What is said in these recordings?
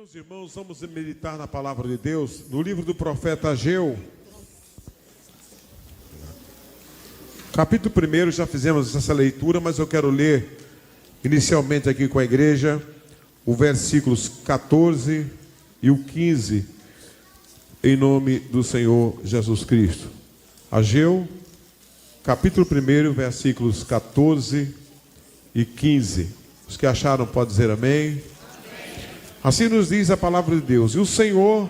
Meus irmãos, vamos meditar na palavra de Deus, no livro do profeta Ageu. Capítulo 1, já fizemos essa leitura, mas eu quero ler inicialmente aqui com a igreja, os versículos 14 e o 15, em nome do Senhor Jesus Cristo. Ageu, capítulo 1, versículos 14 e 15. Os que acharam podem dizer amém. Assim nos diz a palavra de Deus: e o Senhor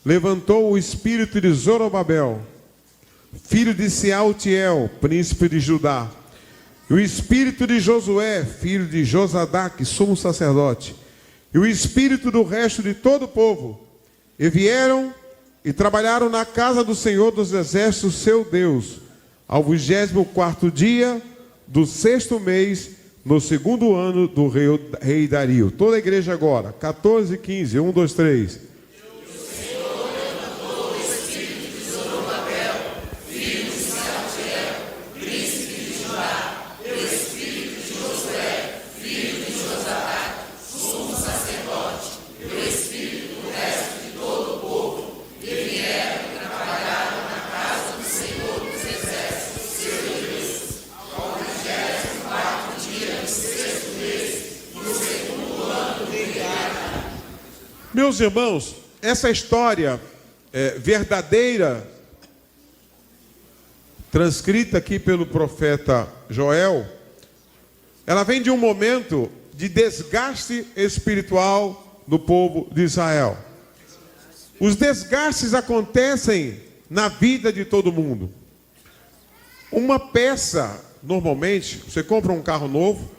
levantou o espírito de Zorobabel, filho de Sealtiel, príncipe de Judá, e o espírito de Josué, filho de Josadaque, sumo sacerdote, e o espírito do resto de todo o povo, e vieram e trabalharam na casa do Senhor dos exércitos, seu Deus, ao 24º dia do 6º mês, no 2º ano do rei Dario. Toda a igreja agora, 14 e 15, 1, 2, 3. O Senhor levantou o espírito de Zorobabel, filho de Sealtiel, príncipe de Judá, e o espírito de Josué, filho de Josadaque, sumo sacerdote, e o espírito do resto de todo o povo, e vieram e trabalharam na casa do Senhor dos exércitos, seu Deus, ao 24º dia do 6º mês, no 2º ano do rei Dario. Meus irmãos, essa história verdadeira, transcrita aqui pelo profeta Joel, ela vem de um momento de desgaste espiritual do povo de Israel. Os desgastes acontecem na vida de todo mundo. Uma peça, normalmente, você compra um carro novo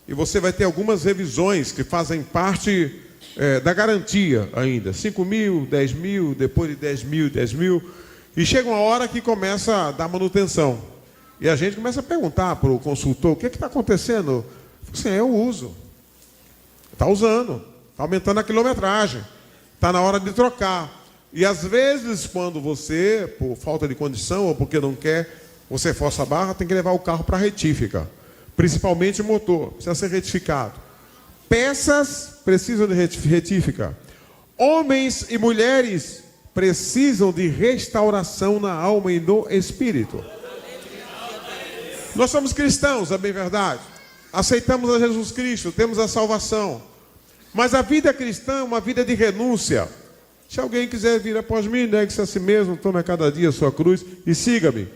e você vai ter algumas revisões que fazem parte da garantia ainda. 5 mil, 10 mil, depois de 10 mil, 10 mil. E chega uma hora que começa a dar manutenção. E a gente começa a perguntar para o consultor: o que está acontecendo? Assim, eu uso. Está usando. Está aumentando a quilometragem. Está na hora de trocar. E às vezes, quando você, por falta de condição ou porque não quer, você força a barra, tem que levar o carro para a retífica. Principalmente o motor, precisa ser retificado. Peças precisam de retífica. Homens e mulheres precisam de restauração na alma e no espírito. Nós somos cristãos, é bem verdade. Aceitamos a Jesus Cristo, temos a salvação. Mas a vida cristã é uma vida de renúncia. Se alguém quiser vir após mim, negue-se a si mesmo, tome a cada dia a sua cruz e siga-me.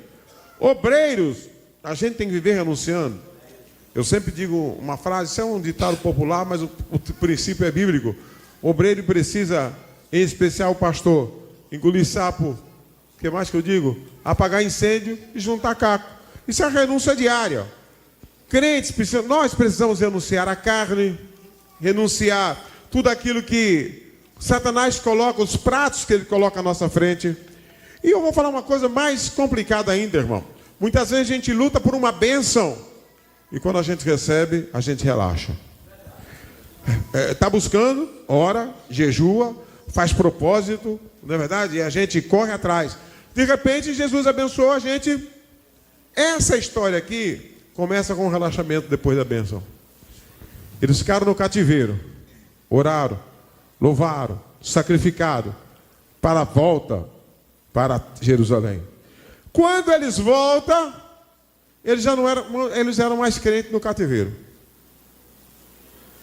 Obreiros, a gente tem que viver renunciando. Eu sempre digo uma frase, isso é um ditado popular, mas o princípio é bíblico. O obreiro precisa, em especial o pastor, engolir sapo, o que mais que eu digo? Apagar incêndio e juntar caco. Isso é a renúncia diária. Crentes, nós precisamos renunciar à carne, renunciar tudo aquilo que Satanás coloca, os pratos que ele coloca à nossa frente. E eu vou falar uma coisa mais complicada ainda, irmão. Muitas vezes a gente luta por uma bênção e quando a gente recebe, a gente relaxa. Está buscando, ora, jejua, faz propósito, não é verdade? E a gente corre atrás. De repente, Jesus abençoou a gente. Essa história aqui começa com um relaxamento depois da bênção. Eles ficaram no cativeiro, oraram, louvaram, sacrificaram para a volta para Jerusalém. Quando eles voltam, eles eram mais crentes no cativeiro.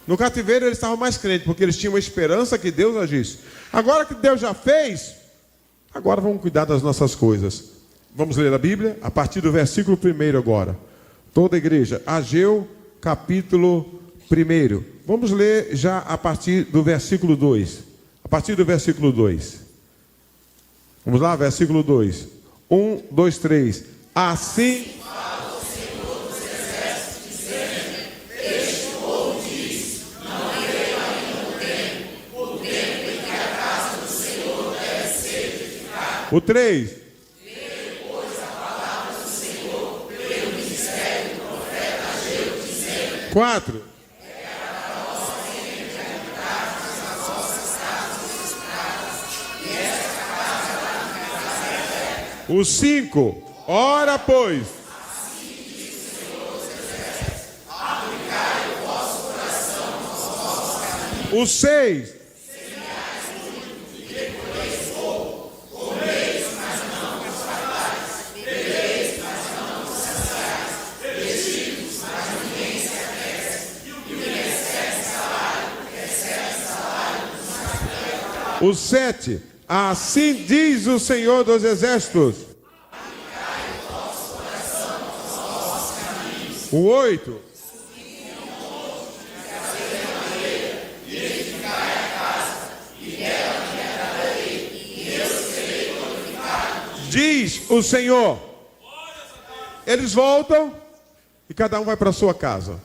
No cativeiro eles estavam mais crentes, porque eles tinham a esperança que Deus agisse. Agora que Deus já fez, agora vamos cuidar das nossas coisas. Vamos ler a Bíblia a partir do versículo 1 agora. Toda a igreja, Ageu, capítulo 1. Vamos ler já a partir do versículo 2. A partir do versículo 2. Vamos lá, versículo 2. 1, 2, 3. Assim Fala o Senhor dos exércitos, dizendo: este povo diz, não veio ainda o tempo em que a casa do Senhor deve ser edificada. o 3. Depois a palavra do Senhor, pelo ministério do profeta Ageu, dizendo: 4. O 5. Ora, pois. assim diz o Senhor dos exércitos, aplicai o vosso coração aos vossos caminhos. O 6. Semeai O 7. Assim diz o Senhor dos Exércitos. O 8. Diz o Senhor. Eles voltam e cada um vai para a sua casa.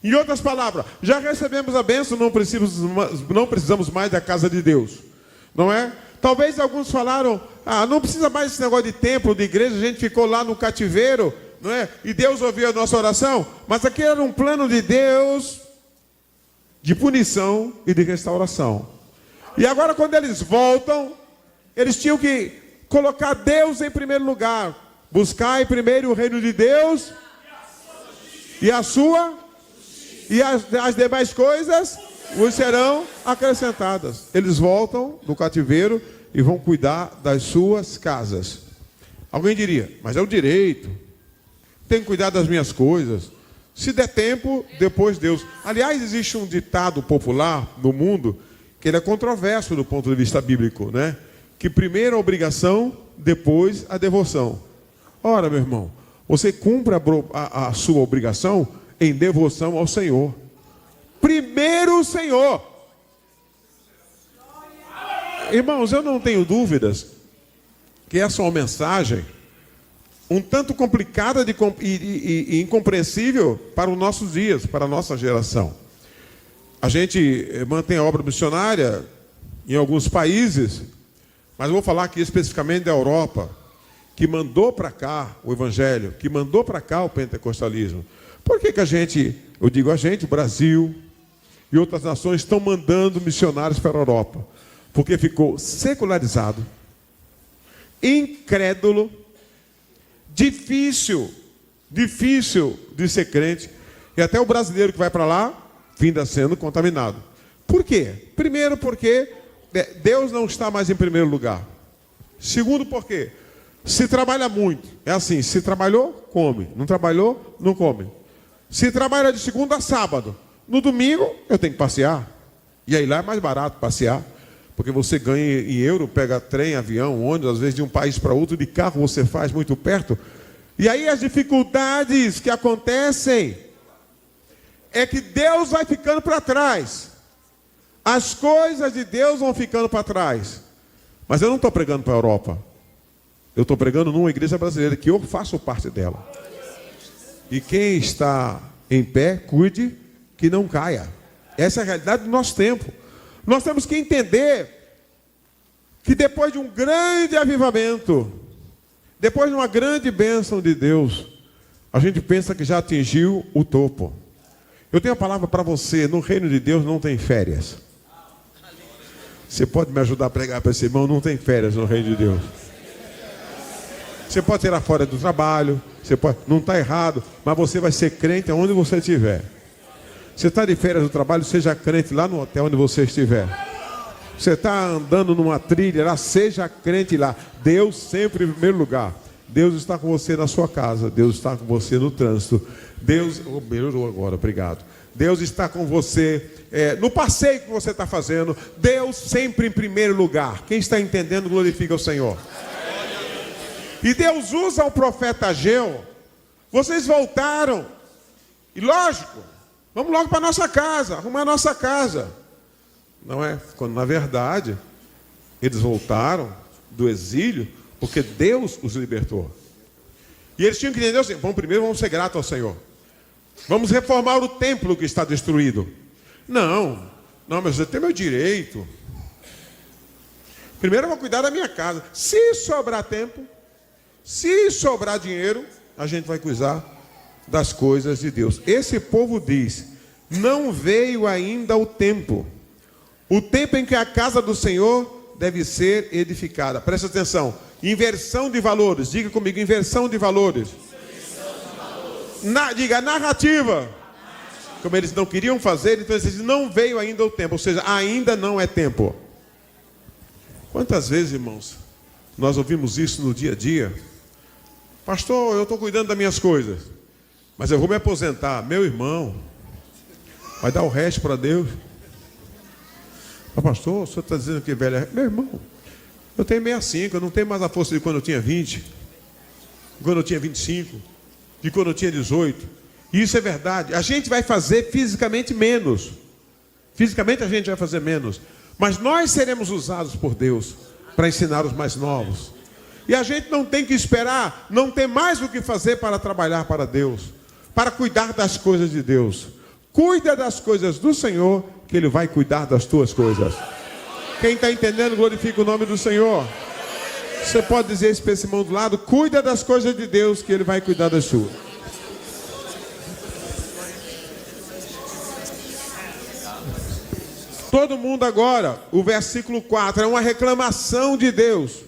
Em outras palavras, já recebemos a bênção, não precisamos mais da casa de Deus. Não é? Talvez alguns falaram, não precisa mais desse negócio de templo, de igreja, a gente ficou lá no cativeiro, não é? E Deus ouviu a nossa oração. Mas aqui era um plano de Deus de punição e de restauração. E agora quando eles voltam, eles tinham que colocar Deus em primeiro lugar. Buscar primeiro o reino de Deus e a sua e as demais coisas vos serão acrescentadas. Eles voltam do cativeiro e vão cuidar das suas casas. Alguém diria, mas é o direito. Tenho que cuidar das minhas coisas. Se der tempo, depois Deus. Aliás, existe um ditado popular no mundo que ele é controverso do ponto de vista bíblico, né? Que primeiro a obrigação, depois a devoção. Ora, meu irmão, você cumpre a sua obrigação em devoção ao Senhor. Primeiro o Senhor. Irmãos, eu não tenho dúvidas que essa é uma mensagem um tanto complicada e incompreensível para os nossos dias, para a nossa geração. A gente mantém a obra missionária em alguns países, mas eu vou falar aqui especificamente da Europa, que mandou para cá o Evangelho, que mandou para cá o pentecostalismo. Por que a gente, eu digo a gente, o Brasil e outras nações estão mandando missionários para a Europa? Porque ficou secularizado, incrédulo, difícil de ser crente, e até o brasileiro que vai para lá, finda sendo contaminado. Por quê? Primeiro, porque Deus não está mais em primeiro lugar. Segundo, porque se trabalha muito. É assim, se trabalhou, come. Não trabalhou, não come. Se trabalha de segunda a sábado, no domingo eu tenho que passear. E aí lá é mais barato passear, porque você ganha em euro, pega trem, avião, ônibus, às vezes de um país para outro, de carro você faz muito perto. E aí as dificuldades que acontecem é que Deus vai ficando para trás. As coisas de Deus vão ficando para trás. Mas eu não estou pregando para a Europa. Eu estou pregando numa igreja brasileira que eu faço parte dela. E quem está em pé, cuide que não caia. Essa é a realidade do nosso tempo. Nós temos que entender que depois de um grande avivamento, depois de uma grande bênção de Deus, a gente pensa que já atingiu o topo. Eu tenho a palavra para você, no reino de Deus não tem férias. Você pode me ajudar a pregar para esse irmão? Não tem férias no reino de Deus. Você pode tirar fora do trabalho, não está errado, mas você vai ser crente aonde você estiver. Você está de férias do trabalho, seja crente lá no hotel onde você estiver. Você está andando numa trilha lá, seja crente lá. Deus sempre em primeiro lugar. Deus está com você na sua casa. Deus está com você no trânsito. Deus, melhorou agora, obrigado. Deus está com você no passeio que você está fazendo. Deus sempre em primeiro lugar. Quem está entendendo, glorifica o Senhor. E Deus usa o profeta Ageu. Vocês voltaram. E lógico, vamos logo para a nossa casa, arrumar a nossa casa. Não é? Quando na verdade, eles voltaram do exílio porque Deus os libertou. E eles tinham que entender assim, vamos ser gratos ao Senhor. Vamos reformar o templo que está destruído. Não, mas eu tenho meu direito. Primeiro eu vou cuidar da minha casa. Se sobrar tempo, se sobrar dinheiro, a gente vai cuidar das coisas de Deus. Esse povo diz, não veio ainda o tempo em que a casa do Senhor deve ser edificada. Presta atenção, inversão de valores. Diga comigo, inversão de valores. Diga, narrativa. Como eles não queriam fazer, então eles dizem, não veio ainda o tempo. Ou seja, ainda não é tempo. Quantas vezes, irmãos, nós ouvimos isso no dia a dia? Pastor, eu estou cuidando das minhas coisas, mas eu vou me aposentar. Meu irmão, vai dar o resto para Deus. Pastor, o senhor está dizendo que velho é... Meu irmão, eu tenho 65, eu não tenho mais a força de quando eu tinha 20, de quando eu tinha 25, de quando eu tinha 18. E isso é verdade. A gente vai fazer fisicamente menos. Fisicamente a gente vai fazer menos. Mas nós seremos usados por Deus para ensinar os mais novos. E a gente não tem que esperar, não tem mais o que fazer para trabalhar para Deus, para cuidar das coisas de Deus. Cuida das coisas do Senhor, que Ele vai cuidar das tuas coisas. Quem está entendendo, glorifica o nome do Senhor. Você pode dizer isso para esse irmão do lado: cuida das coisas de Deus, que Ele vai cuidar das suas. Todo mundo agora, o versículo 4, é uma reclamação de Deus.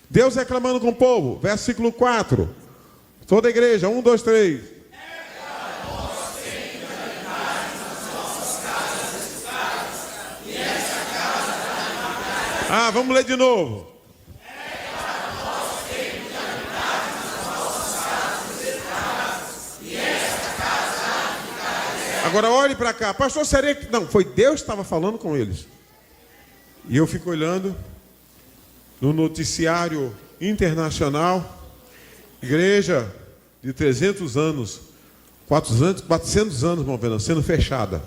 Deus reclamando com o povo, versículo 4. Toda a igreja, 1, 2, 3. Vamos ler de novo. Agora olhe para cá. Pastor, seria que... Não, foi Deus que estava falando com eles. E eu fico olhando no noticiário internacional, igreja de 300 anos, 400 anos, vamos ver, sendo fechada.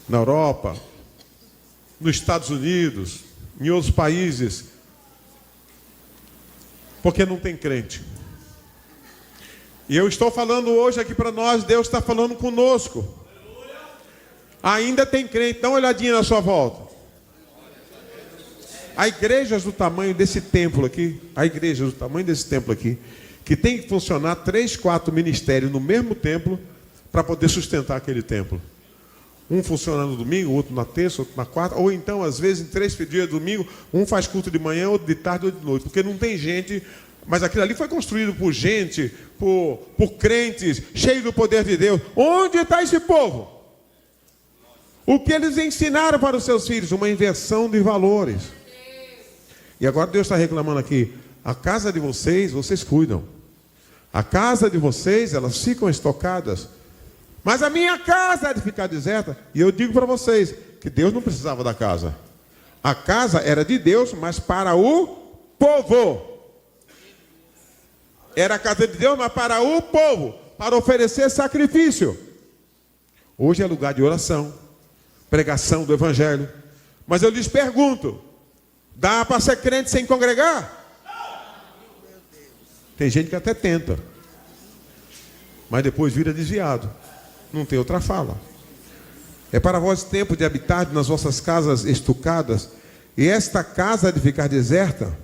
Na Europa, nos Estados Unidos, em outros países. Porque não tem crente. E eu estou falando hoje aqui para nós, Deus está falando conosco. Ainda tem crente, dá uma olhadinha na sua volta. Há igrejas do tamanho desse templo aqui, que tem que funcionar 3, 4 ministérios no mesmo templo para poder sustentar aquele templo. Um funciona no domingo, outro na terça, outro na quarta, ou então, às vezes, em 3 dias de domingo, um faz culto de manhã, outro de tarde, outro de noite, porque não tem gente. Mas aquilo ali foi construído por gente, por crentes, cheio do poder de Deus. Onde está esse povo? O que eles ensinaram para os seus filhos? Uma inversão de valores. E agora Deus está reclamando aqui: a casa de vocês, vocês cuidam. A casa de vocês, elas ficam estocadas. Mas a minha casa é de ficar deserta. E eu digo para vocês que Deus não precisava da casa. A casa era de Deus, mas para o povo. Era a casa de Deus, mas para o povo, para oferecer sacrifício. Hoje é lugar de oração, pregação do Evangelho. Mas eu lhes pergunto: dá para ser crente sem congregar? Tem gente que até tenta, mas depois vira desviado. Não tem outra fala. É para vós tempo de habitar nas vossas casas estucadas, e esta casa de ficar deserta?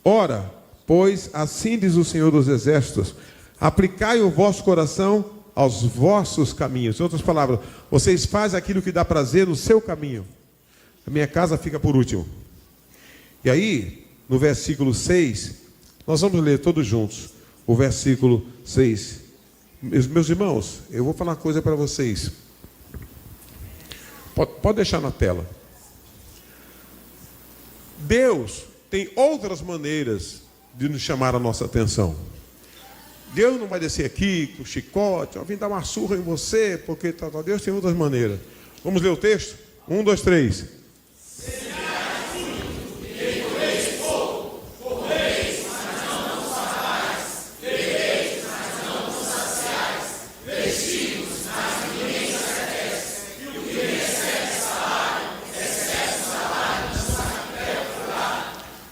Ora, pois assim diz o Senhor dos Exércitos: aplicai o vosso coração aos vossos caminhos. Em outras palavras, vocês fazem aquilo que dá prazer no seu caminho. A minha casa fica por último. E aí, no versículo 6, nós vamos ler todos juntos o versículo 6. Meus irmãos, eu vou falar uma coisa para vocês. Pode deixar na tela. Deus tem outras maneiras de nos chamar a nossa atenção. Deus não vai descer aqui com chicote, vim dar uma surra em você, porque Deus tem outras maneiras. Vamos ler o texto? 1, 2, 3.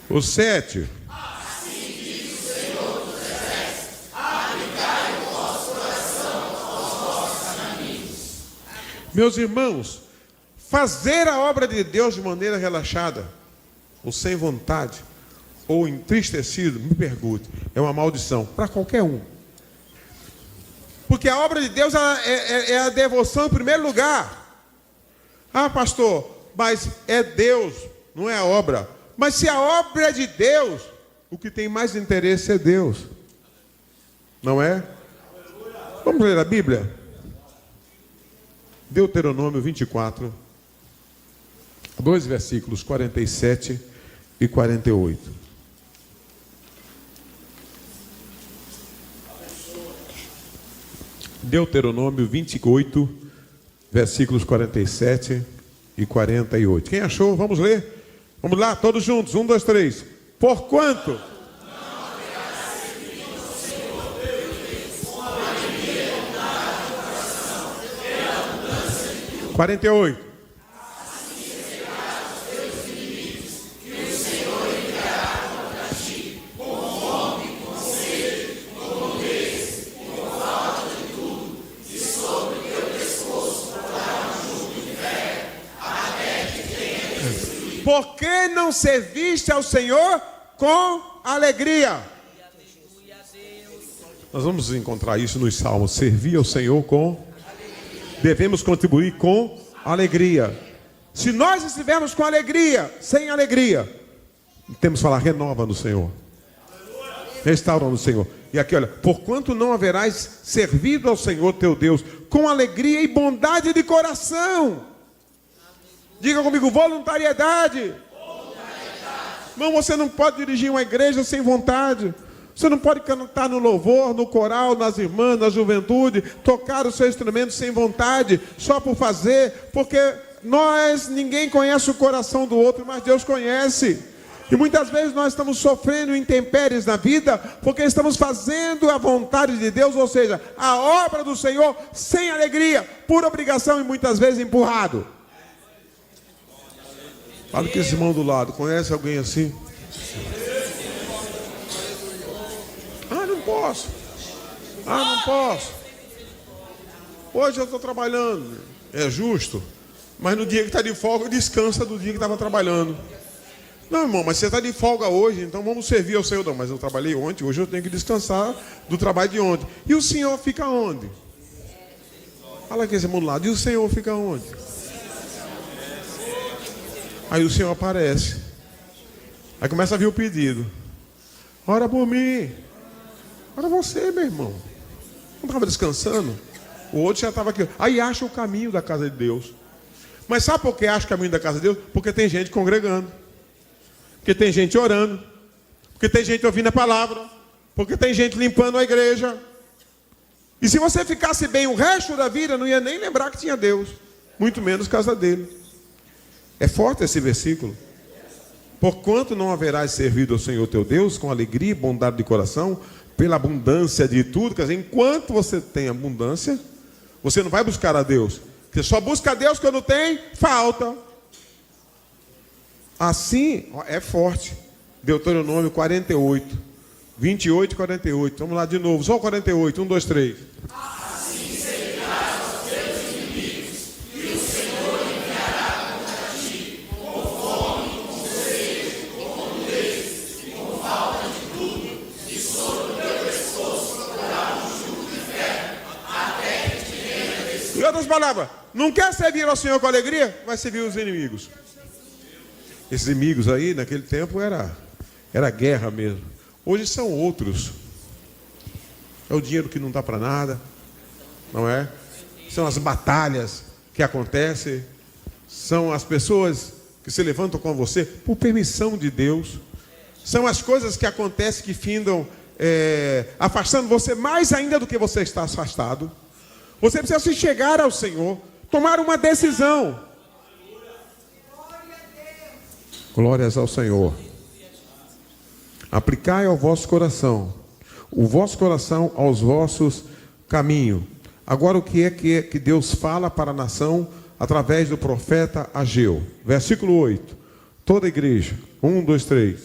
O 7. Assim diz o Senhor dos Exércitos: aplicai o vosso coração aos vossos caminhos. Meus irmãos, fazer a obra de Deus de maneira relaxada, ou sem vontade, ou entristecido, me pergunte, é uma maldição para qualquer um. Porque a obra de Deus é a devoção em primeiro lugar. Ah, pastor, mas é Deus, não é a obra. Mas se a obra é de Deus, o que tem mais interesse é Deus. Não é? Vamos ler a Bíblia? Deuteronômio 24, 2 versículos 47 e 48. Deuteronômio 28, versículos 47 e 48. Quem achou? Vamos ler. Vamos lá, todos juntos. 1, 2, 3. Porquanto 48. Por que não serviste ao Senhor com alegria? Nós vamos encontrar isso nos Salmos. Servir ao Senhor com... Devemos contribuir com alegria. Se nós estivermos com alegria, sem alegria, temos que falar, renova no Senhor. Restaura no Senhor. E aqui, olha, porquanto não haverás servido ao Senhor teu Deus com alegria e bondade de coração. Diga comigo, voluntariedade. Irmão, você não pode dirigir uma igreja sem vontade. Você não pode cantar no louvor, no coral, nas irmãs, na juventude, tocar o seu instrumento sem vontade, só por fazer, porque ninguém conhece o coração do outro, mas Deus conhece. E muitas vezes nós estamos sofrendo intempéries na vida, porque estamos fazendo a vontade de Deus, ou seja, a obra do Senhor, sem alegria, por obrigação e muitas vezes empurrado. Fala com esse irmão do lado, conhece alguém assim? Não posso. Não posso. Hoje eu estou trabalhando. É justo. Mas no dia que está de folga, descansa do dia que estava trabalhando. Não, irmão, mas você está de folga hoje, então vamos servir ao Senhor. Não, mas eu trabalhei ontem, hoje eu tenho que descansar do trabalho de ontem. E o Senhor fica onde? Fala com esse irmão do lado. E o Senhor fica onde? Aí o Senhor aparece. Aí começa a vir o pedido. Ora por mim. Ora você, meu irmão. Não estava descansando? O outro já estava aqui. Aí acha o caminho da casa de Deus. Mas sabe por que acha o caminho da casa de Deus? Porque tem gente congregando. Porque tem gente orando. Porque tem gente ouvindo a palavra. Porque tem gente limpando a igreja. E se você ficasse bem o resto da vida, não ia nem lembrar que tinha Deus. Muito menos casa dele. É forte esse versículo. Porquanto não haverás servido ao Senhor teu Deus com alegria e bondade de coração, pela abundância de tudo. Quer dizer, enquanto você tem abundância, você não vai buscar a Deus. Você só busca a Deus quando tem falta. Assim, é forte. Deuteronômio 48, 28 e 48. Vamos lá de novo, só o 48, 1, 2, 3. Assim servirás aos teus inimigos, e o Senhor enviará contra ti, com fome, com sede, com nudez, e com falta de tudo, e sobre o teu pescoço porá um jugo de ferro, até que te venha destruir. Em outras palavras, não quer servir ao Senhor com alegria? Vai servir os inimigos. Esses inimigos aí, naquele tempo, era guerra mesmo. Hoje são outros. É o dinheiro que não dá para nada, não é? São as batalhas que acontecem. São as pessoas que se levantam com você por permissão de Deus. São as coisas que acontecem que findam afastando você mais ainda do que você está afastado. Você precisa se chegar ao Senhor, tomar uma decisão. Glórias ao Senhor. Aplicai ao vosso coração, o vosso coração aos vossos caminhos. Agora o que é que Deus fala para a nação através do profeta Ageu? Versículo 8. Toda a igreja. 1, 2, 3.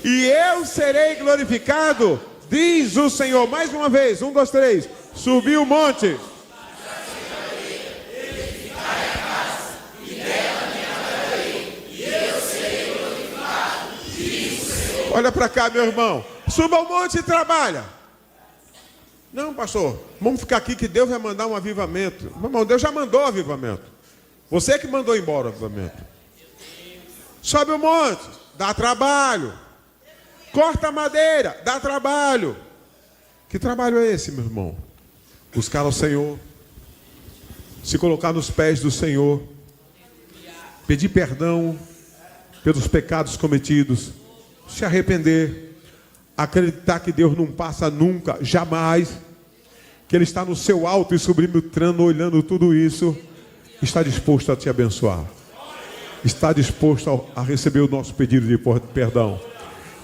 E eu serei glorificado, diz o Senhor. Mais uma vez, 1, 2, 3. Subiu o monte. Olha para cá, meu irmão. Suba ao monte e trabalha. Não, pastor, vamos ficar aqui que Deus vai mandar um avivamento. Irmão, Deus já mandou avivamento. Você que mandou embora o avivamento. Sobe o monte, dá trabalho. Corta a madeira, dá trabalho. Que trabalho é esse, meu irmão? Buscar ao Senhor, se colocar nos pés do Senhor, pedir perdão pelos pecados cometidos, se arrepender. acreditar que Deus não passa nunca, jamais, que Ele está no seu alto e sublime trono, olhando tudo isso, está disposto a te abençoar, está disposto a receber o nosso pedido de perdão,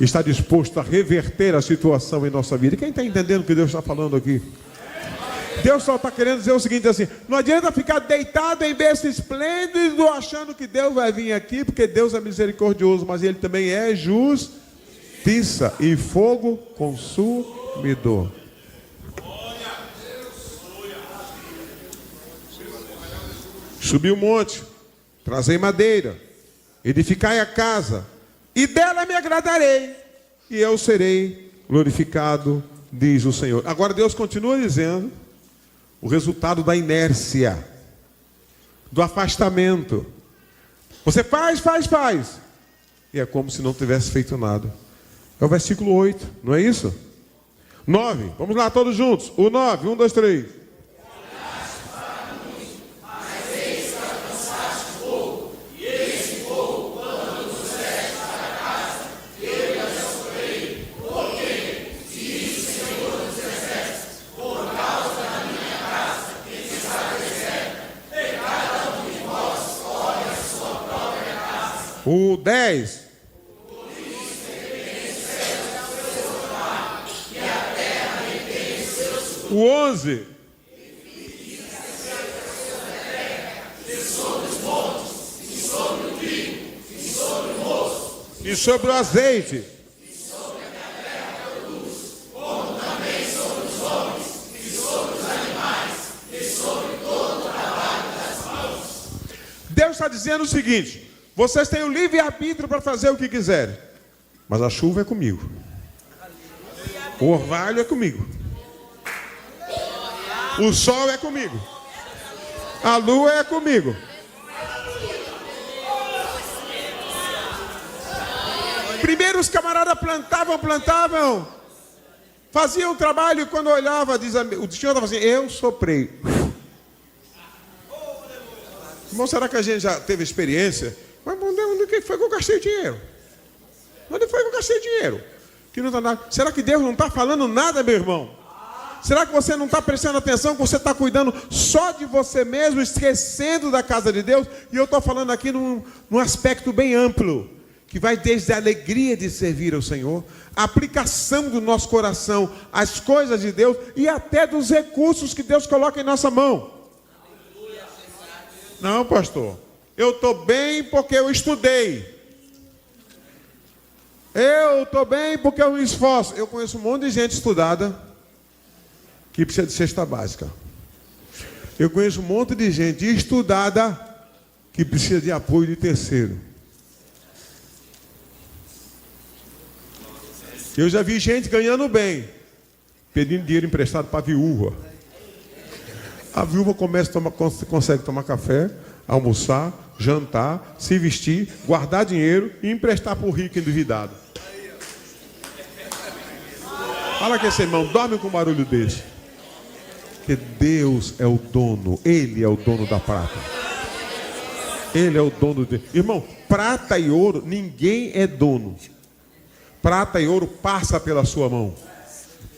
está disposto a reverter a situação em nossa vida. Quem está entendendo o que Deus está falando aqui? Deus só está querendo dizer o seguinte assim: não adianta ficar deitado em berço esplêndido achando que Deus vai vir aqui, porque Deus é misericordioso, mas Ele também é justiça e fogo consumidor. Subi o monte, trazei madeira, edificai a casa, e dela me agradarei, e eu serei glorificado, diz o Senhor. Agora Deus continua dizendo o resultado da inércia, do afastamento. Você faz, e é como se não tivesse feito nada. É o versículo 8, não é isso? 9, vamos lá todos juntos. O 9, 1, 2, 3. O 10. O 11. E sobre o azeite. Deus está dizendo o seguinte: vocês têm o livre-arbítrio para fazer o que quiserem, mas a chuva é comigo, o orvalho é comigo, o sol é comigo, a lua é comigo. Primeiro os camaradas plantavam, faziam o trabalho, e quando olhava, o Senhor estava assim: eu soprei. Irmão, será que a gente já teve experiência? Mas onde foi que eu gastei dinheiro? Onde foi que eu gastei dinheiro? Que não tá nada. Será que Deus não está falando nada, meu irmão? Será que você não está prestando atenção, que você está cuidando só de você mesmo, esquecendo da casa de Deus? E eu estou falando aqui num aspecto bem amplo, que vai desde a alegria de servir ao Senhor, a aplicação do nosso coração às coisas de Deus e até dos recursos que Deus coloca em nossa mão. Não, pastor, eu estou bem porque eu estudei. Eu estou bem porque eu me esforço. Eu conheço um monte de gente estudada que precisa de cesta básica. Eu conheço um monte de gente estudada que precisa de apoio de terceiro. Eu já vi gente ganhando bem, pedindo dinheiro emprestado para a viúva. A viúva consegue tomar café, almoçar, jantar, se vestir, guardar dinheiro e emprestar para o rico endividado. Fala que esse irmão dorme com um barulho desse. Porque Deus é o dono, Ele é o dono da prata. Ele é o dono de... Irmão, prata e ouro, ninguém é dono. Prata e ouro passa pela sua mão,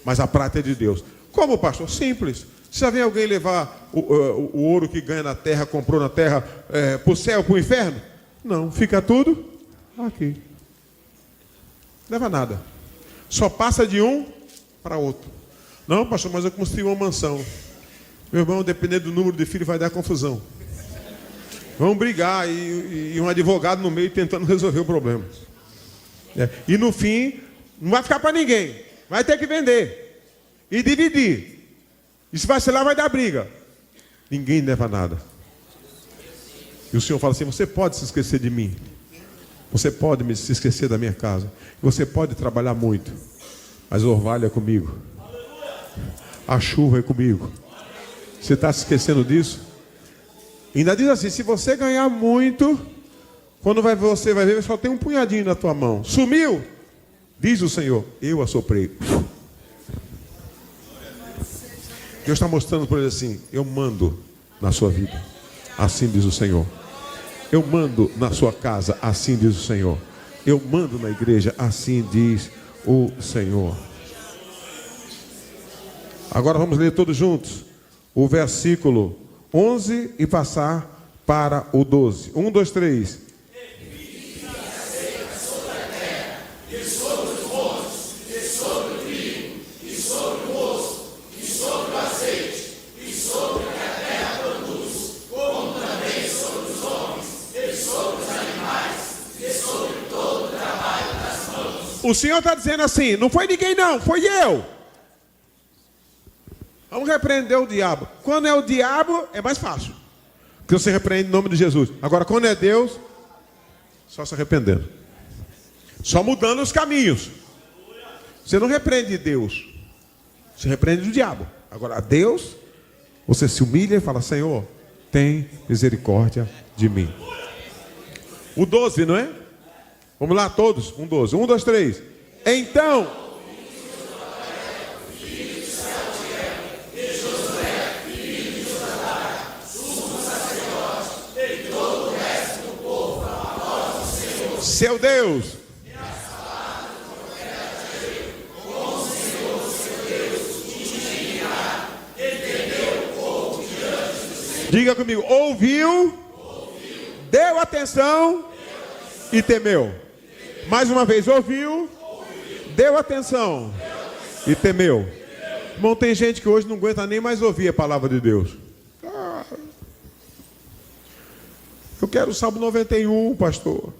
mas a prata é de Deus. Como, pastor? Simples. Se já vem alguém levar o ouro que ganha na terra, comprou na terra, para o céu, para o inferno? Não, fica tudo aqui. Não leva nada. Só passa de um para outro. Não, pastor, mas eu construí uma mansão. Meu irmão, dependendo do número de filhos, vai dar confusão. Vão brigar e um advogado no meio tentando resolver o problema. E no fim, não vai ficar para ninguém. Vai ter que vender e dividir. E se vacilar, vai dar briga. Ninguém leva nada. E o Senhor fala assim: você pode se esquecer de mim. Você pode se esquecer da minha casa. Você pode trabalhar muito. Mas o orvalho é comigo. A chuva é comigo. Você está se esquecendo disso? Ainda diz assim: se você ganhar muito, quando você vai ver, só tem um punhadinho na tua mão. Sumiu? Diz o Senhor: eu assoprei. Deus está mostrando por ele assim: eu mando na sua vida, assim diz o Senhor. Eu mando na sua casa, assim diz o Senhor. Eu mando na igreja, assim diz o Senhor. Agora vamos ler todos juntos o versículo 11 e passar para o 12. 1, 2, 3. O Senhor está dizendo assim, não foi ninguém não, foi eu. Vamos repreender o diabo. Quando é o diabo, é mais fácil. Porque você repreende em nome de Jesus. Agora, quando é Deus, só se arrependendo. Só mudando os caminhos. Você não repreende Deus. Você repreende o diabo. Agora, a Deus, você se humilha e fala, Senhor, tem misericórdia de mim. O 12, não é? Vamos lá todos, 12. 1, 2, 3. Então, seu Deus, diga comigo, ouviu, deu atenção e temeu. Mais uma vez, ouviu, deu atenção e temeu. Irmão, tem gente que hoje não aguenta nem mais ouvir a palavra de Deus. Eu quero o Salmo 91, pastor.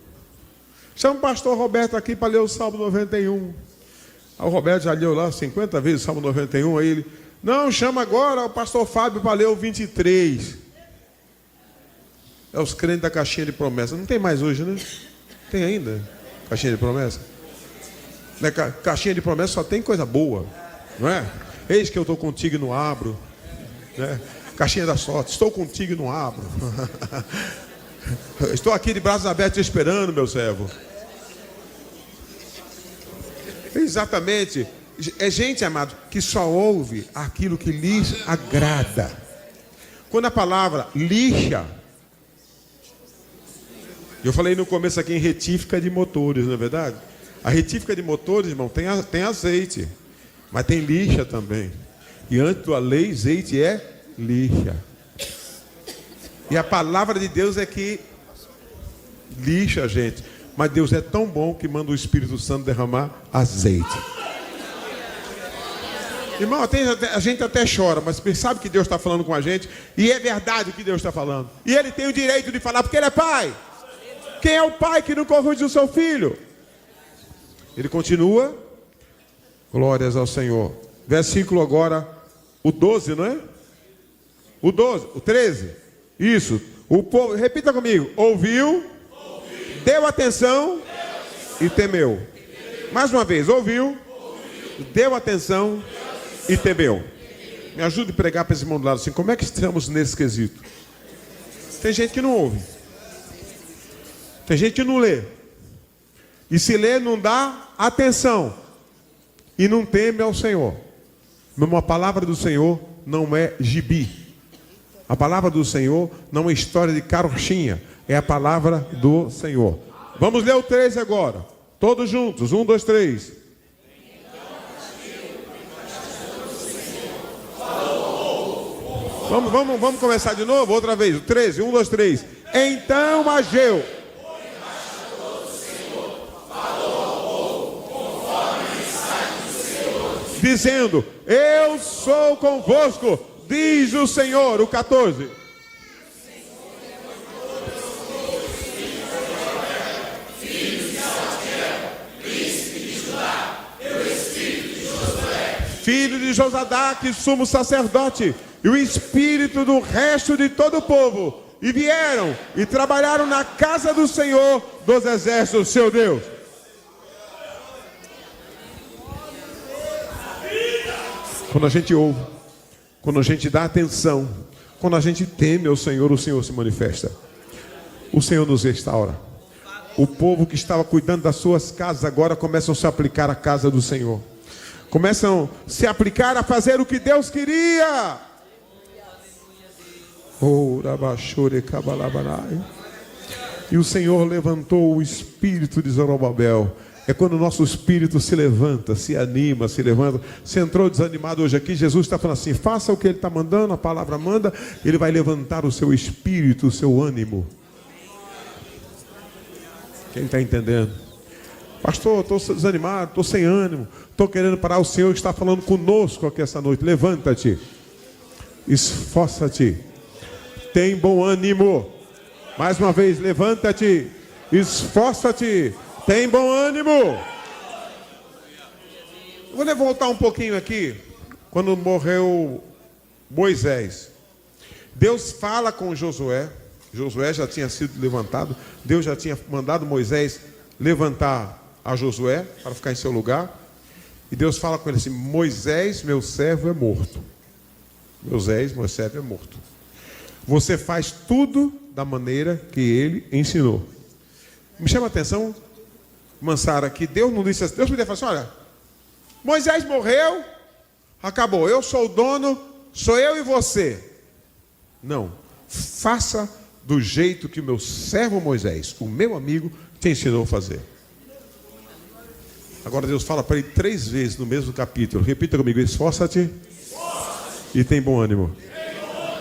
Chama o pastor Roberto aqui para ler o Salmo 91. O Roberto já leu lá 50 vezes o Salmo 91. Aí ele, não, chama agora o pastor Fábio para ler o 23. É os crentes da caixinha de promessa. Não tem mais hoje, né? Tem ainda? Caixinha de promessa? Caixinha de promessa só tem coisa boa, não é? Eis que eu estou contigo e não abro, né? Caixinha da sorte, estou contigo e não abro. Estou aqui de braços abertos esperando, meu servo. Exatamente. É gente, amado, que só ouve aquilo que lhes agrada. Quando a palavra lixa, eu falei no começo aqui em retífica de motores, não é verdade? A retífica de motores, irmão, tem azeite, mas tem lixa também. E antes da lei, azeite é lixa. E a palavra de Deus é que lixa a gente. Mas Deus é tão bom que manda o Espírito Santo derramar azeite. Irmão, a gente até chora, mas sabe que Deus está falando com a gente. E é verdade o que Deus está falando. E Ele tem o direito de falar, porque Ele é Pai. Quem é o pai que não corrige o seu filho? Ele continua. Glórias ao Senhor. Versículo agora, o 12, não é? O 12, o 13. Isso. O povo, repita comigo. Ouviu, deu atenção e temeu. Mais uma vez. Ouviu, deu atenção e temeu. Me ajude a pregar para esse irmão do lado assim. Como é que estamos nesse quesito? Tem gente que não ouve. Tem gente que não lê. E se lê, não dá atenção. E não teme ao Senhor. Uma palavra do Senhor não é gibi. A palavra do Senhor não é história de carochinha. É a palavra do Senhor. Vamos ler o 13 agora. Todos juntos. 1, 2, 3. Vamos começar de novo? Outra vez. O 13. 1, 2, 3. Então Ageu, dizendo, eu sou convosco, diz o Senhor. O 14. Filho de Josadá, sumo sacerdote, e o espírito do resto de todo o povo, e vieram e trabalharam na casa do Senhor dos exércitos, seu Deus. Quando a gente ouve, quando a gente dá atenção, quando a gente teme ao Senhor, o Senhor se manifesta. O Senhor nos restaura. O povo que estava cuidando das suas casas agora começam a se aplicar à casa do Senhor. Começam a se aplicar a fazer o que Deus queria. E o Senhor levantou o espírito de Zorobabel É quando o nosso espírito se levanta, se anima, se levanta. Você entrou desanimado hoje aqui, Jesus está falando assim, faça o que Ele está mandando, a palavra manda, Ele vai levantar o seu espírito, o seu ânimo. Quem está entendendo? Pastor, estou desanimado, estou sem ânimo, estou querendo parar. O Senhor está falando conosco aqui essa noite. Levanta-te, esforça-te, tem bom ânimo. Mais uma vez, levanta-te, esforça-te, tem bom ânimo. Vou voltar um pouquinho aqui. Quando morreu Moisés, Deus fala com Josué. Josué já tinha sido levantado. Deus já tinha mandado Moisés levantar a Josué para ficar em seu lugar. E Deus fala com ele assim: Moisés, meu servo, é morto. Moisés, meu servo, é morto. Você faz tudo da maneira que ele ensinou. Me chama a atenção, Mansara, que Deus não disse assim. Deus podia falar assim: olha, Moisés morreu, acabou, eu sou o dono, sou eu e você. Não, faça do jeito que o meu servo Moisés, o meu amigo, te ensinou a fazer. Agora Deus fala para ele 3 vezes no mesmo capítulo. Repita comigo: esforça-te e tem bom ânimo.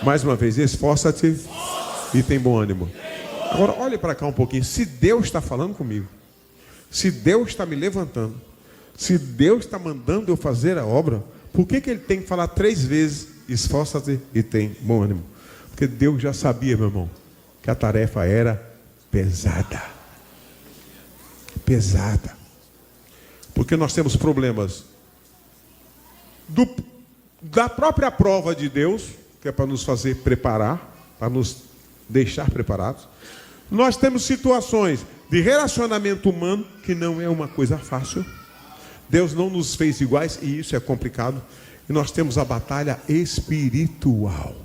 Mais uma vez: esforça-te e tem bom ânimo. Agora olhe para cá um pouquinho. Se Deus está falando comigo, se Deus está me levantando, se Deus está mandando eu fazer a obra, por que Ele tem que falar 3 vezes esforça-te e tem bom ânimo? Porque Deus já sabia, meu irmão, que a tarefa era pesada. Pesada. Porque nós temos problemas da própria prova de Deus, que é para nos fazer preparar, para nos deixar preparados. Nós temos situações de relacionamento humano, que não é uma coisa fácil. Deus não nos fez iguais e isso é complicado. E nós temos a batalha espiritual.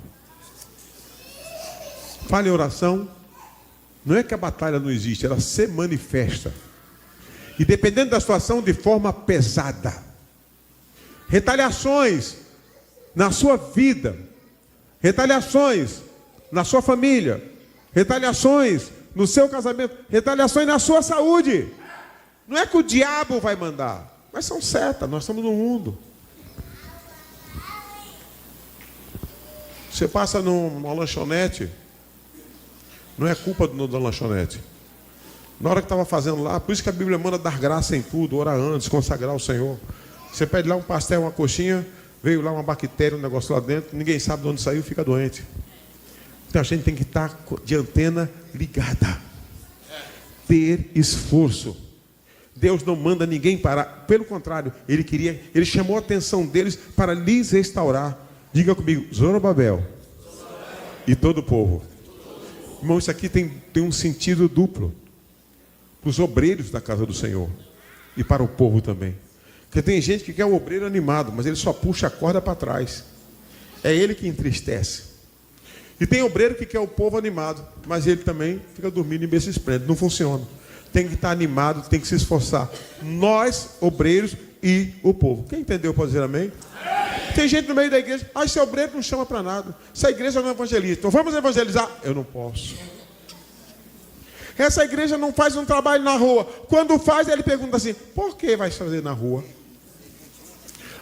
Fale em oração. Não é que a batalha não existe, ela se manifesta. E dependendo da situação, de forma pesada. Retaliações na sua vida. Retaliações na sua família. Retaliações no seu casamento. Retaliações na sua saúde. Não é que o diabo vai mandar, mas são setas, nós estamos no mundo. Você passa numa lanchonete, não é culpa do dono da lanchonete. Na hora que estava fazendo lá, por isso que a Bíblia manda dar graça em tudo, orar antes, consagrar ao Senhor. Você pede lá um pastel, uma coxinha, veio lá uma bactéria, um negócio lá dentro, ninguém sabe de onde saiu, fica doente. Então a gente tem que estar de antena ligada. Ter esforço. Deus não manda ninguém parar, pelo contrário, Ele chamou a atenção deles para lhes restaurar. Diga comigo: Zorobabel e todo o povo. Irmão, isso aqui tem um sentido duplo. Para os obreiros da casa do Senhor e para o povo também. Porque tem gente que quer o obreiro animado, mas ele só puxa a corda para trás. É ele que entristece. E tem obreiro que quer o povo animado, mas ele também fica dormindo em berço esplêndido. Não funciona. Tem que estar animado, tem que se esforçar. Nós, obreiros e o povo. Quem entendeu pode dizer amém? Tem gente no meio da igreja: esse obreiro não chama para nada. Essa igreja não é evangelista. Então vamos evangelizar? Eu não posso. Essa igreja não faz um trabalho na rua. Quando faz, ele pergunta assim: por que vai fazer na rua?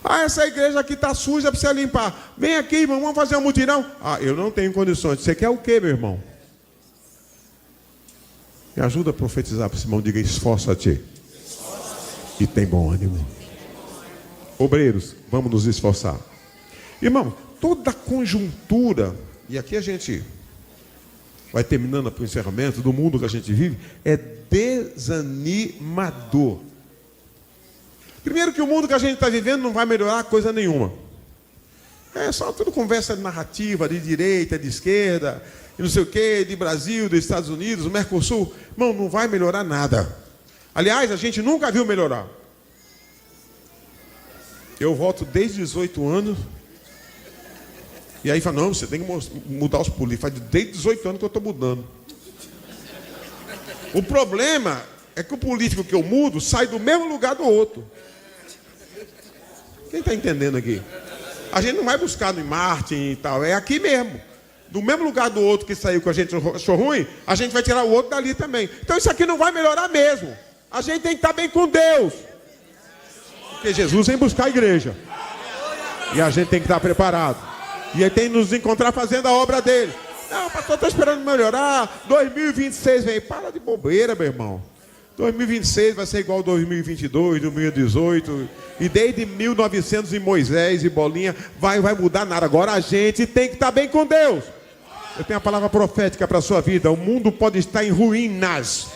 Essa igreja aqui está suja, precisa limpar. Vem aqui, irmão, vamos fazer um mutirão. Eu não tenho condições. Você quer o quê, meu irmão? Me ajuda a profetizar para esse irmão. Diga: esforça-te e tem bom ânimo. Obreiros, vamos nos esforçar. Irmão, toda a conjuntura, e aqui a gente vai terminando para o encerramento, do mundo que a gente vive, é desanimador. Primeiro que o mundo que a gente está vivendo não vai melhorar coisa nenhuma. É só tudo conversa de narrativa, de direita, de esquerda, e não sei o quê, de Brasil, dos Estados Unidos, do Mercosul. Irmão, não vai melhorar nada. Aliás, a gente nunca viu melhorar. Eu voto desde 18 anos. E aí fala: não, você tem que mudar os políticos. Faz desde 18 anos que eu estou mudando. O problema é que o político que eu mudo sai do mesmo lugar do outro. Quem está entendendo aqui? A gente não vai buscar no Martin e tal. É aqui mesmo. Do mesmo lugar do outro que saiu que a gente achou ruim, a gente vai tirar o outro dali também. Então isso aqui não vai melhorar mesmo. A gente tem que estar bem com Deus. Porque Jesus vem buscar a igreja. E a gente tem que estar preparado. E ele tem que nos encontrar fazendo a obra dele. Não, pastor, estou esperando melhorar. 2026 vem. Para de bobeira, meu irmão. 2026 vai ser igual 2022, 2018. E desde 1900 e Moisés e Bolinha, vai mudar nada. Agora a gente tem que estar bem com Deus. Eu tenho a palavra profética para a sua vida. O mundo pode estar em ruínas,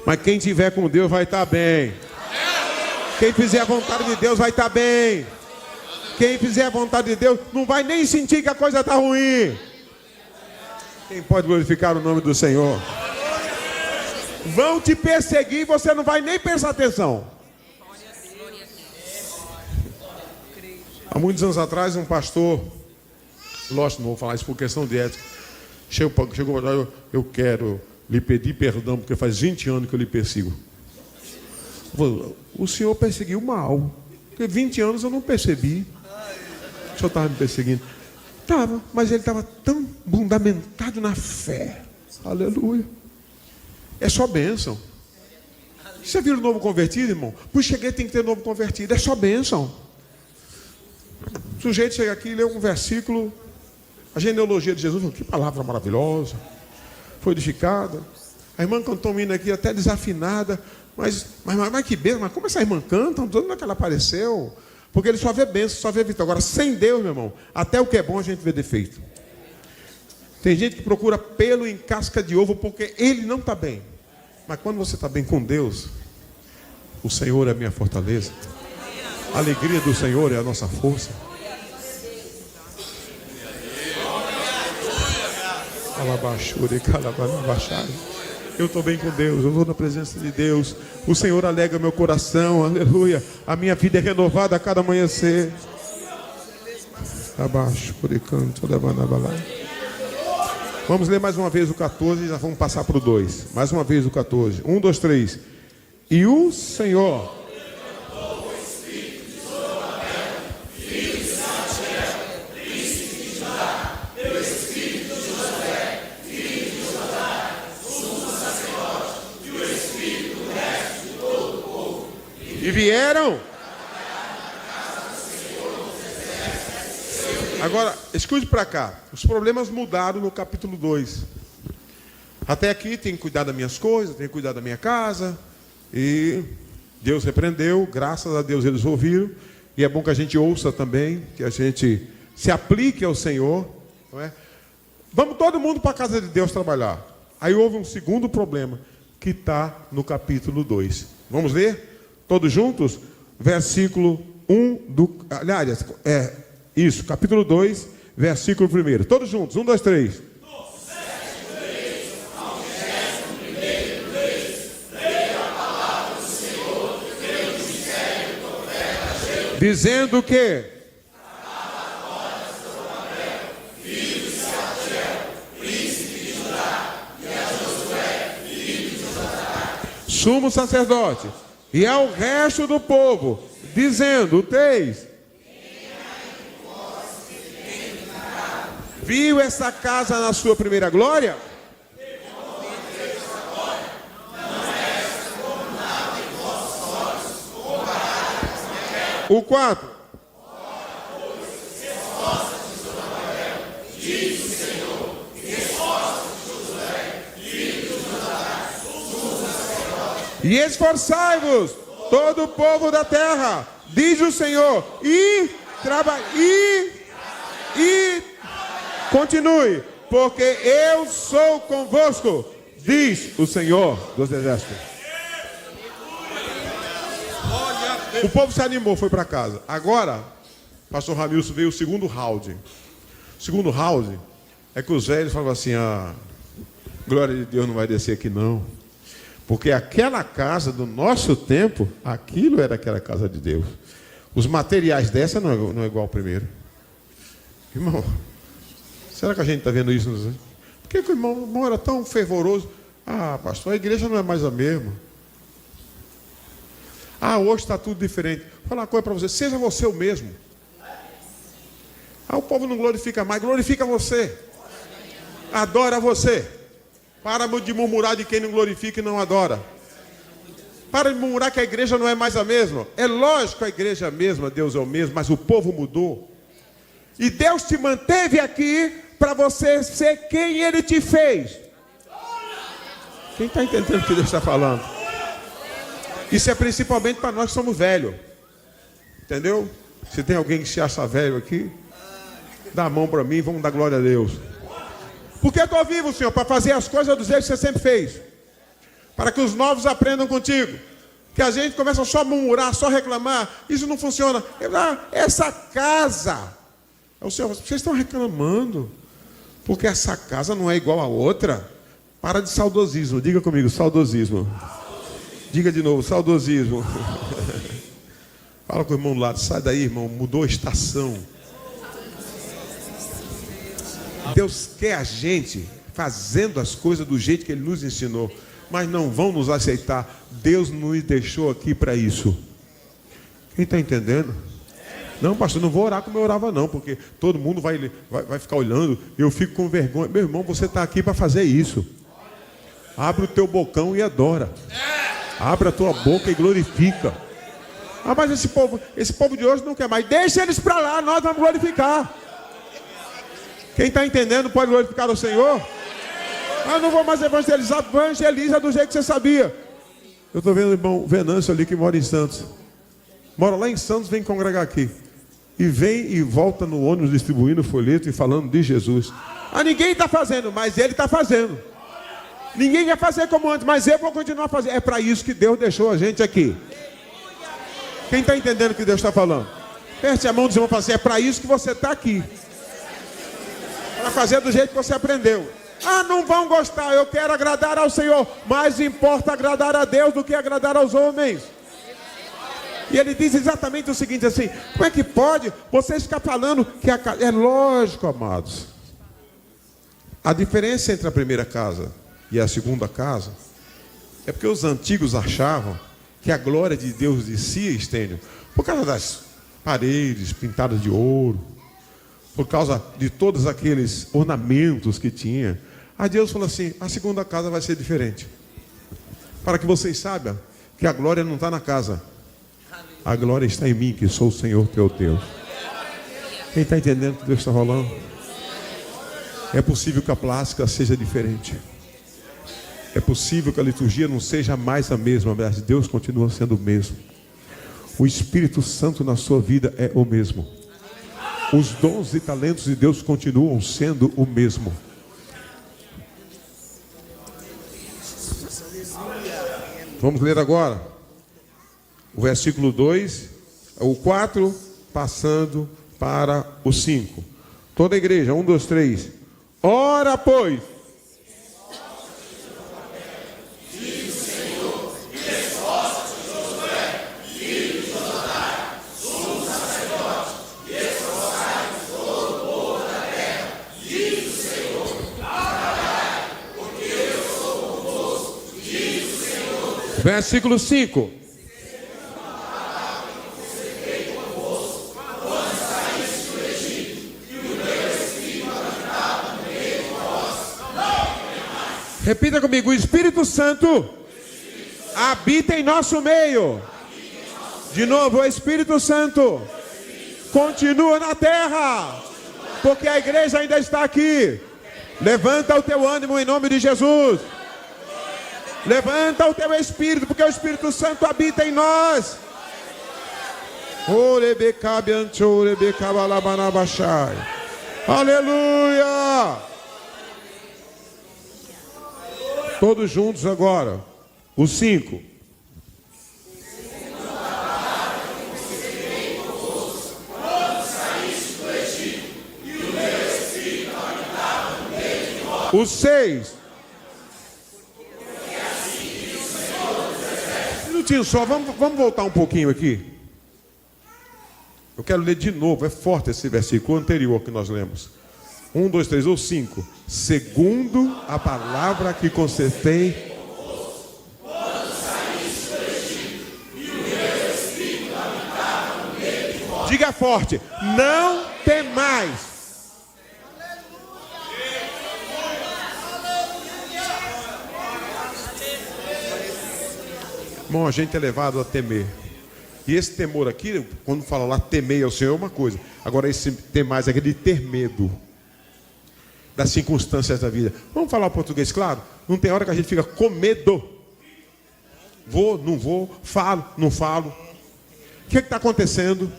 mas quem estiver com Deus vai estar bem. Quem fizer a vontade de Deus vai estar bem. Quem fizer a vontade de Deus não vai nem sentir que a coisa está ruim. Quem pode glorificar o nome do Senhor? Vão te perseguir e você não vai nem prestar atenção. Há muitos anos atrás, um pastor, lógico, não vou falar isso por questão de ética, chegou para eu quero lhe pedir perdão, porque faz 20 anos que eu lhe persigo. O senhor perseguiu mal, porque 20 anos eu não percebi. O senhor estava me perseguindo. Estava, mas ele estava tão fundamentado na fé. Aleluia. É só bênção. Você viu o novo convertido, irmão? Para cheguei tem que ter novo convertido. É só bênção. O sujeito chega aqui e lê um versículo, a genealogia de Jesus, que palavra maravilhosa. Foi edificada. A irmã cantou um hino aqui até desafinada. Mas que bênção, mas como essa irmã canta? Onde é que ela apareceu? Porque ele só vê bênção, só vê vitória. Agora, sem Deus, meu irmão, até o que é bom a gente vê defeito. Tem gente que procura pelo em casca de ovo porque ele não está bem. Mas quando você está bem com Deus, o Senhor é a minha fortaleza. A alegria do Senhor é a nossa força. Eu estou bem com Deus, eu estou na presença de Deus. O Senhor alegra meu coração, aleluia. A minha vida é renovada a cada amanhecer. Abaixo, por encanto, vamos ler mais uma vez o 14 e já vamos passar para o 2. Mais uma vez o 14. 1, 2, 3. E o Senhor e vieram. Agora, escute para cá. Os problemas mudaram no capítulo 2. Até aqui tem que cuidar das minhas coisas, tem que cuidar da minha casa. E Deus repreendeu, graças a Deus eles ouviram. E é bom que a gente ouça também, que a gente se aplique ao Senhor. Não é? Vamos todo mundo para a casa de Deus trabalhar. Aí houve um segundo problema, que está no capítulo 2. Vamos ler? Todos juntos? Versículo 1 do... Aliás, isso, capítulo 2, versículo 1. Todos juntos, 1, 2, 3. Dizendo o quê? Sumo sacerdote. E ao resto do povo, dizendo, 3. Viu essa casa na sua primeira glória? O 4. E esforçai-vos, todo o povo da terra, diz o Senhor, e continue, porque eu sou convosco, diz o Senhor dos Exércitos. O povo se animou, foi para casa. Agora, pastor Ramilson veio o segundo round. O segundo round é que os velhos falavam assim, glória de Deus não vai descer aqui não. Porque aquela casa do nosso tempo, aquilo era aquela casa de Deus. Os materiais dessa não é igual ao primeiro. Irmão, será que a gente está vendo isso? Por que o irmão era tão fervoroso? Pastor, a igreja não é mais a mesma. Hoje está tudo diferente. Vou falar uma coisa para você, seja você o mesmo. O povo não glorifica mais, glorifica você. Adora você. Para de murmurar de quem não glorifica e não adora. Para de murmurar que a igreja não é mais a mesma. É lógico que a igreja é a mesma, Deus é o mesmo, mas o povo mudou. E Deus te manteve aqui para você ser quem Ele te fez. Quem está entendendo o que Deus está falando? Isso é principalmente para nós que somos velhos. Entendeu? Se tem alguém que se acha velho aqui, dá a mão para mim, vamos dar glória a Deus. Porque eu estou vivo, Senhor, para fazer as coisas do jeito que você sempre fez. Para que os novos aprendam contigo. Que a gente começa só a murmurar, só a reclamar. Isso não funciona. Essa casa. O Senhor, vocês estão reclamando. Porque essa casa não é igual a outra. Para de saudosismo. Diga comigo, saudosismo. Diga de novo, saudosismo. Fala com o irmão do lado. Sai daí, irmão. Mudou a estação. Deus quer a gente fazendo as coisas do jeito que Ele nos ensinou. Mas não vão nos aceitar. Deus nos deixou aqui para isso. Quem está entendendo? Não, pastor, não vou orar como eu orava não. Porque todo mundo vai ficar olhando. Eu fico com vergonha. Meu irmão, você está aqui para fazer isso. Abre o teu bocão e adora. Abre a tua boca e glorifica. Ah, mas esse povo de hoje não quer mais. Deixa eles para lá, nós vamos glorificar. Quem está entendendo pode glorificar o Senhor? Ah, não vou mais evangelizar. Evangeliza do jeito que você sabia. Eu estou vendo o irmão Venâncio ali que mora em Santos. Mora lá em Santos, vem congregar aqui. E vem e volta no ônibus distribuindo folheto e falando de Jesus. Ah, ninguém está fazendo, mas ele está fazendo. Ninguém quer fazer como antes, mas eu vou continuar fazendo. É para isso que Deus deixou a gente aqui. Quem está entendendo o que Deus está falando? Aperte a mão dos irmãos e fala assim, é para isso que você está aqui. Para fazer do jeito que você aprendeu. Ah, não vão gostar, eu quero agradar ao Senhor. Mais importa agradar a Deus do que agradar aos homens. E ele diz exatamente o seguinte assim, como é que pode vocês ficar falando que a casa... É lógico, amados. A diferença entre a primeira casa e a segunda casa é porque os antigos achavam que a glória de Deus descia, Estênio, por causa das paredes pintadas de ouro, por causa de todos aqueles ornamentos que tinha. Aí Deus falou assim, a segunda casa vai ser diferente. Para que vocês saibam que a glória não está na casa. A glória está em mim, que sou o Senhor teu Deus. Quem está entendendo o que Deus está falando? É possível que a plástica seja diferente. É possível que a liturgia não seja mais a mesma, mas Deus continua sendo o mesmo. O Espírito Santo na sua vida é o mesmo. Os dons e talentos de Deus continuam sendo o mesmo. Vamos ler agora o versículo 2, o 4, passando para o 5. Toda a igreja, 1, 2, 3. Ora, pois. Versículo 5. Repita comigo, o Espírito Santo habita em nosso meio. De novo, o Espírito Santo continua na terra, porque a igreja ainda está aqui. Levanta o teu ânimo em nome de Jesus. Levanta o teu espírito, porque o Espírito Santo habita em nós. Aleluia! Todos juntos agora. O 5. O 6. Só, vamos voltar um pouquinho aqui. Eu quero ler de novo, é forte esse versículo anterior que nós lemos. 1, 2, 3 ou 5. Segundo a palavra que consertei. Diga forte, não temais. Irmão, a gente é levado a temer. E esse temor aqui, quando fala lá temer ao Senhor é uma coisa. Agora esse ter mais aqui de ter medo das circunstâncias da vida. Vamos falar o português claro? Não tem hora que a gente fica com medo. Vou, não vou, falo, não falo. O que está acontecendo?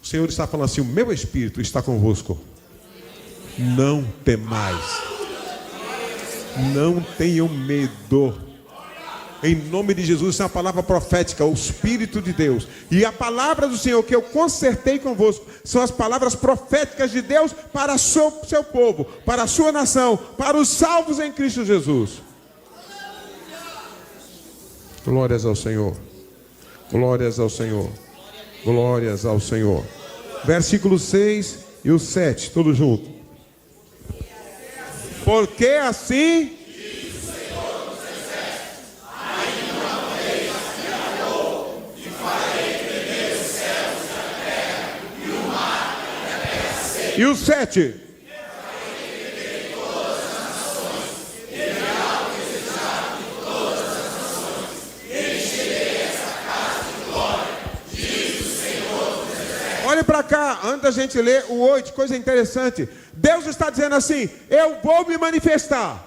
O Senhor está falando assim, o meu Espírito está convosco. Não temais. Não tenham medo. Em nome de Jesus, isso é uma palavra profética, o Espírito de Deus. E a palavra do Senhor que eu consertei convosco são as palavras proféticas de Deus para o seu povo, para a sua nação, para os salvos em Cristo Jesus. Glórias ao Senhor. Glórias ao Senhor. Glórias ao Senhor. Versículo 6 e o 7, todos juntos. Porque assim... E o 7. Olhe para cá, antes da gente ler o 8, coisa interessante. Deus está dizendo assim, eu vou me manifestar.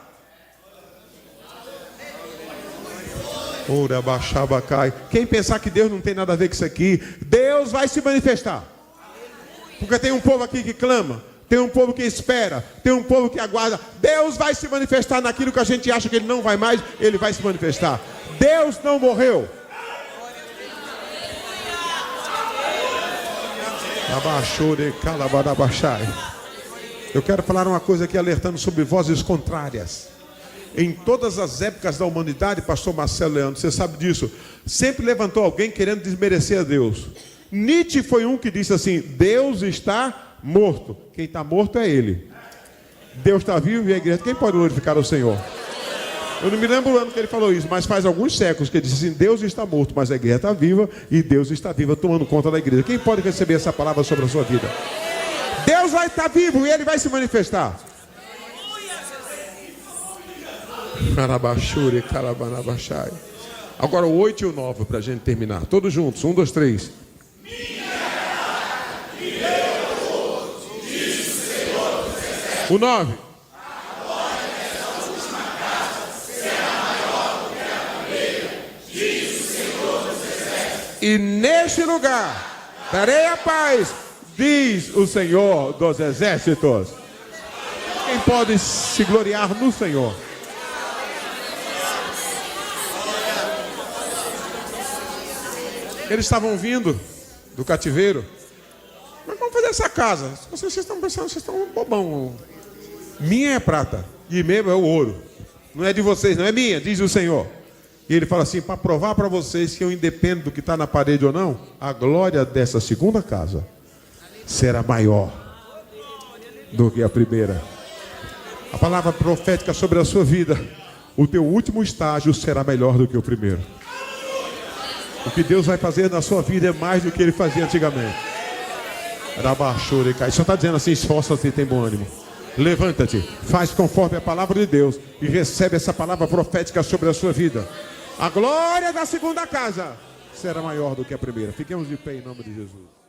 Ora, baixava, cai. Quem pensar que Deus não tem nada a ver com isso aqui, Deus vai se manifestar. Porque tem um povo aqui que clama, tem um povo que espera, tem um povo que aguarda. Deus vai se manifestar naquilo que a gente acha que Ele não vai mais, Ele vai se manifestar. Deus não morreu. Eu quero falar uma coisa aqui, alertando sobre vozes contrárias. Em todas as épocas da humanidade, pastor Marcelo Leandro, você sabe disso, sempre levantou alguém querendo desmerecer a Deus. Nietzsche foi um que disse assim, Deus está morto. Quem está morto é Ele. Deus está vivo e a igreja. Quem pode glorificar o Senhor? Eu não me lembro o ano que ele falou isso, mas faz alguns séculos que ele disse assim, Deus está morto, mas a igreja está viva e Deus está viva tomando conta da igreja. Quem pode receber essa palavra sobre a sua vida? Deus vai estar vivo e Ele vai se manifestar. Agora o 8 e o 9 para a gente terminar. Todos juntos, 1, 2, 3. O 9. E neste lugar darei a paz, diz o Senhor dos exércitos. Quem pode se gloriar no Senhor? Eles estavam vindo do cativeiro. Mas vamos fazer essa casa. Vocês estão pensando, vocês estão bobão. Minha é prata e meu é o ouro. Não é de vocês, não é minha, diz o Senhor. E ele fala assim, para provar para vocês que eu independo do que está na parede ou não, a glória dessa segunda casa será maior do que a primeira. A palavra profética sobre a sua vida, o teu último estágio será melhor do que o primeiro. O que Deus vai fazer na sua vida é mais do que Ele fazia antigamente. Só está dizendo assim, esforça-te e tem bom ânimo. Levanta-te, faz conforme a palavra de Deus e recebe essa palavra profética sobre a sua vida. A glória da segunda casa será maior do que a primeira. Fiquemos de pé em nome de Jesus.